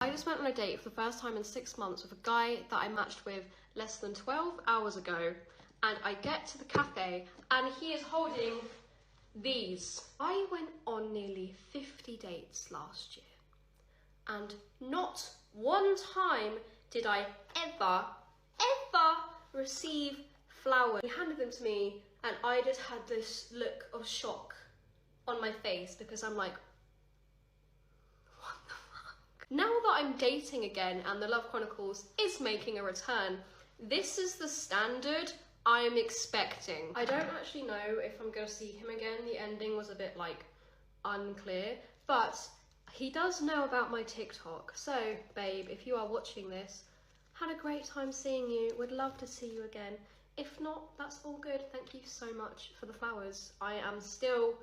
I just went on a date for the first time in 6 months with a guy that I matched with less than 12 hours ago, and I get to the cafe and he is holding these. I went on nearly 50 dates last year, and not one time did I ever receive flowers. He handed them to me and I just had this look of shock on my face because I'm like, what the fuck? Now that I'm dating again and the Love Chronicles is making a return, this is the standard I'm expecting. I don't actually know if I'm gonna see him again. The ending was a bit like unclear, but he does know about my TikTok. So babe, if you are watching this, had a great time seeing you, would love to see you again. If not, that's all good. Thank you so much for the flowers. I am still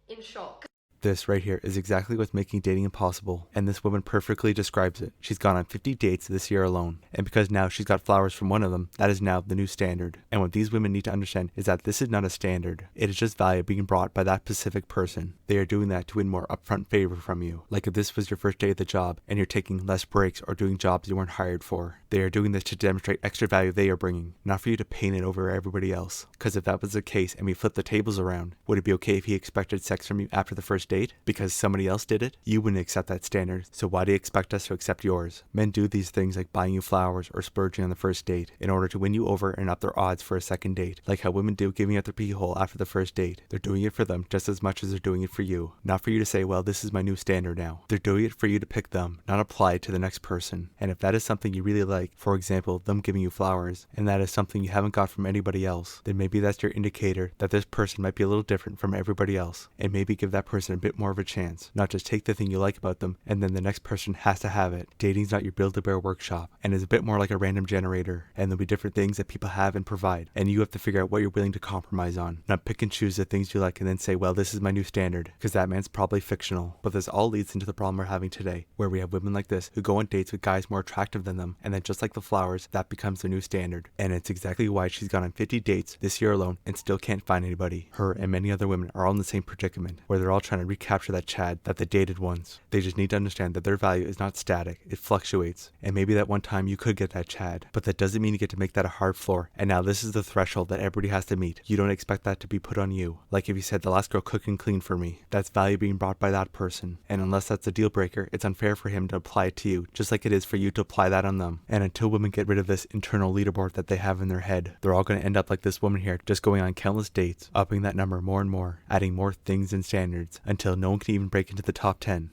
in shock. This right here is exactly what's making dating impossible, and this woman perfectly describes it. She's gone on 50 dates this year alone, and because now she's got flowers from one of them, that is now the new standard. And what these women need to understand is that this is not a standard. It is just value being brought by that specific person. They are doing that to win more upfront favor from you. Like if this was your first day at the job and you're taking less breaks or doing jobs you weren't hired for. They are doing this to demonstrate extra value they are bringing, not for you to paint it over everybody else. Because if that was the case and we flipped the tables around, would it be okay if he expected sex from you after the first date? Because somebody else did it? You wouldn't accept that standard, so why do you expect us to accept yours? Men do these things like buying you flowers or splurging on the first date in order to win you over and up their odds for a second date, like how women do giving out their pee hole after the first date. They're doing it for them just as much as they're doing it for you, not for you to say, well, this is my new standard now. They're doing it for you to pick them, not apply it to the next person. And if that is something you really like, for example, them giving you flowers, and that is something you haven't got from anybody else, then maybe that's your indicator that this person might be a little different from everybody else, and maybe give that person a bit more of a chance, not just take the thing you like about them and then the next person has to have it. Dating's not your Build-A-Bear workshop, and is a bit more like a random generator, and there'll be different things that people have and provide, and you have to figure out what you're willing to compromise on, not pick and choose the things you like and then say, well, this is my new standard, because that man's probably fictional. But this all leads into the problem we're having today, where we have women like this who go on dates with guys more attractive than them, and then just like the flowers, that becomes their new standard. And it's exactly why she's gone on 50 dates this year alone and still can't find anybody. Her and many other women are all in the same predicament, where they're all trying to recapture that Chad that they dated once. They just need to understand that their value is not static, it fluctuates. And maybe that one time you could get that Chad, but that doesn't mean you get to make that a hard floor. And now this is the threshold that everybody has to meet. You don't expect that to be put on you. Like if you said, the last girl cooked and cleaned for me, that's value being brought by that person. And unless that's a deal breaker, it's unfair for him to apply it to you, just like it is for you to apply that on them. And until women get rid of this internal leaderboard that they have in their head, they're all going to end up like this woman here, just going on countless dates, upping that number more and more, adding more things and standards, until no one can even break into the top 10.